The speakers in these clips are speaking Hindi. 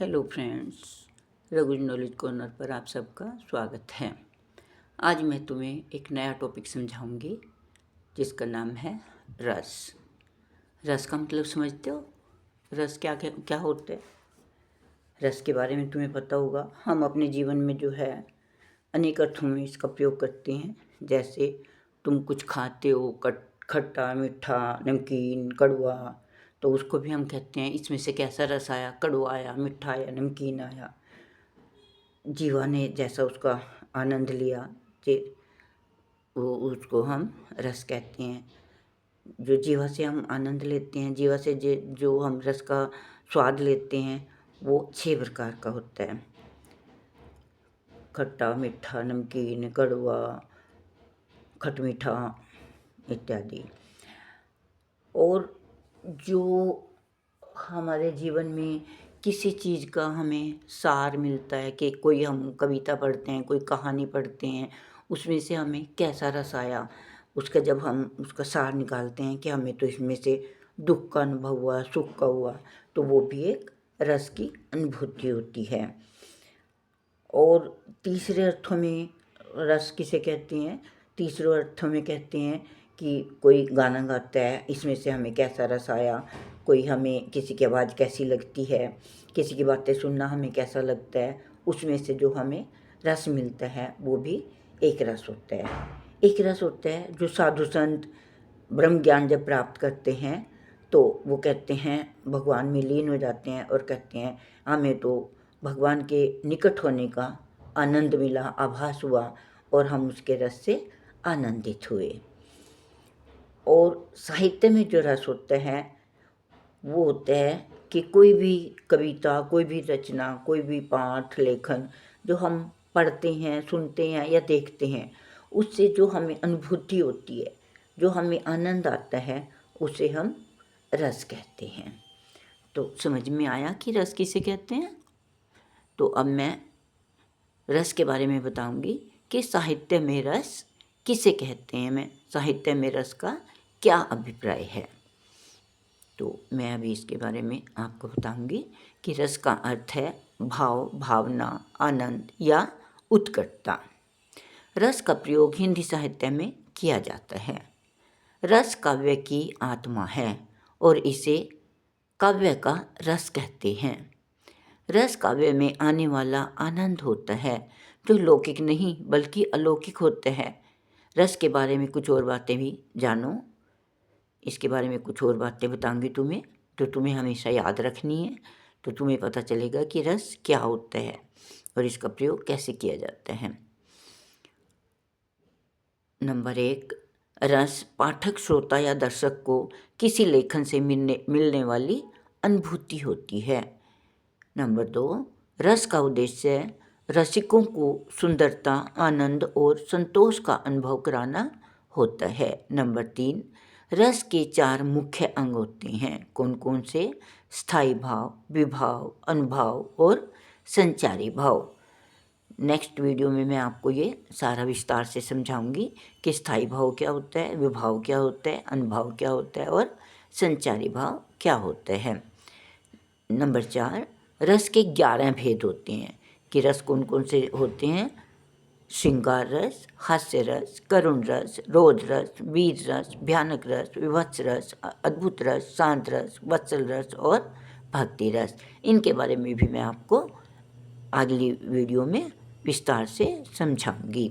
हेलो फ्रेंड्स, रघुज नॉलेज कॉर्नर पर आप सबका स्वागत है। आज मैं तुम्हें एक नया टॉपिक समझाऊंगी जिसका नाम है रस। रस का मतलब समझते हो? रस क्या क्या क्या होता है? रस के बारे में तुम्हें पता होगा। हम अपने जीवन में जो है अनेक अर्थों में इसका प्रयोग करते हैं। जैसे तुम कुछ खाते हो, खट्टा, मीठा, नमकीन, कड़वा, तो उसको भी हम कहते हैं इसमें से कैसा रस आया, कड़वा आया, मीठा आया, नमकीन आया। जीवा ने जैसा उसका आनंद लिया, वो उसको हम रस कहते हैं। जो जीवा से हम आनंद लेते हैं, जीवा से जो हम रस का स्वाद लेते हैं, वो 6 प्रकार का होता है। खट्टा, मीठा, नमकीन, कड़वा, खटमीठा इत्यादि। और जो हमारे जीवन में किसी चीज़ का हमें सार मिलता है कि कोई हम कविता पढ़ते हैं, कोई कहानी पढ़ते हैं, उसमें से हमें कैसा रस आया, उसका जब हम उसका सार निकालते हैं कि हमें तो इसमें से दुख का अनुभव हुआ, सुख का हुआ, तो वो भी एक रस की अनुभूति होती है। और तीसरे अर्थों में रस किसे कहते हैं? तीसरे अर्थों में कहते हैं कि कोई गाना गाता है, इसमें से हमें कैसा रस आया, कोई हमें किसी की आवाज़ कैसी लगती है, किसी की बातें सुनना हमें कैसा लगता है, उसमें से जो हमें रस मिलता है वो भी एक रस होता है। एक रस होता है जो साधु संत ब्रह्म ज्ञान जब प्राप्त करते हैं तो वो कहते हैं, भगवान में लीन हो जाते हैं और कहते हैं हमें तो भगवान के निकट होने का आनंद मिला, आभास हुआ और हम उसके रस से आनंदित हुए। और साहित्य में जो रस होता है वो होता है कि कोई भी कविता, कोई भी रचना, कोई भी पाठ लेखन जो हम पढ़ते हैं, सुनते हैं या देखते हैं, उससे जो हमें अनुभूति होती है, जो हमें आनंद आता है, उसे हम रस कहते हैं। तो समझ में आया कि रस किसे कहते हैं? तो अब मैं रस के बारे में बताऊंगी कि साहित्य में रस किसे कहते हैं। मैं साहित्य में रस का क्या अभिप्राय है, तो मैं अभी इसके बारे में आपको बताऊंगी कि रस का अर्थ है भाव, भावना, आनंद या उत्कटता। रस का प्रयोग हिंदी साहित्य में किया जाता है। रस काव्य की आत्मा है और इसे काव्य का रस कहते हैं। रस काव्य में आने वाला आनंद होता है जो लौकिक नहीं बल्कि अलौकिक होता है। रस के बारे में कुछ और बातें भी जानो। इसके बारे में कुछ और बातें बताऊंगी तुम्हें, जो तुम्हें हमेशा याद रखनी है, तो तुम्हें पता चलेगा कि रस क्या होता है और इसका प्रयोग कैसे किया जाता है। नंबर 1, रस पाठक, श्रोता या दर्शक को किसी लेखन से मिलने वाली अनुभूति होती है। नंबर 2, रस का उद्देश्य रसिकों को सुंदरता, आनंद और संतोष का अनुभव कराना होता है। नंबर 3, रस के 4 मुख्य अंग होते हैं। कौन कौन से? स्थायी भाव, विभाव, अनुभाव और संचारी भाव। नेक्स्ट वीडियो में मैं आपको ये सारा विस्तार से समझाऊंगी कि स्थायी भाव क्या होता है, विभाव क्या होता है, अनुभाव क्या होता है और संचारी भाव क्या होता है। नंबर 4, रस के 11 भेद होते हैं कि रस कौन कौन से होते हैं। श्रृंगार रस, हास्य रस, करुण रस, रोध रस, वीर रस, भयानक रस, विभत्स रस, अद्भुत रस, शांत रस, वत्सल रस और भक्ति रस। इनके बारे में भी मैं आपको अगली वीडियो में विस्तार से समझाऊंगी।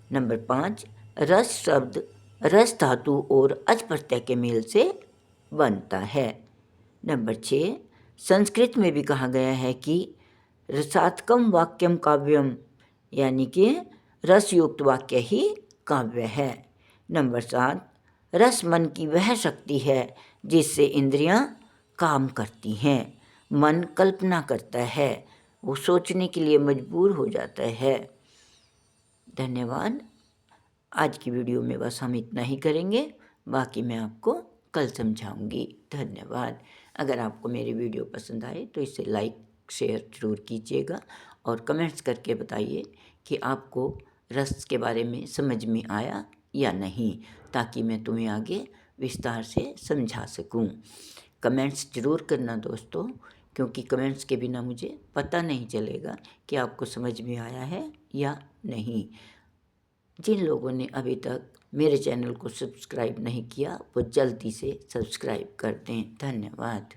नंबर 5, रस शब्द रस धातु और अच प्रत्यय के मेल से बनता है। नंबर 6, संस्कृत में भी कहा गया है कि रसात्मकं वाक्यम काव्यम, यानी कि रसयुक्त वाक्य ही काव्य है। नंबर 7, रस मन की वह शक्ति है जिससे इंद्रियां काम करती हैं। मन कल्पना करता है, वो सोचने के लिए मजबूर हो जाता है। धन्यवाद। आज की वीडियो में बस हम इतना ही करेंगे, बाकी मैं आपको कल समझाऊंगी। धन्यवाद। अगर आपको मेरी वीडियो पसंद आए तो इसे लाइक शेयर ज़रूर कीजिएगा और कमेंट्स करके बताइए कि आपको रस के बारे में समझ में आया या नहीं, ताकि मैं तुम्हें आगे विस्तार से समझा सकूं। कमेंट्स ज़रूर करना दोस्तों, क्योंकि कमेंट्स के बिना मुझे पता नहीं चलेगा कि आपको समझ में आया है या नहीं। जिन लोगों ने अभी तक मेरे चैनल को सब्सक्राइब नहीं किया वो जल्दी से सब्सक्राइब कर दें। धन्यवाद।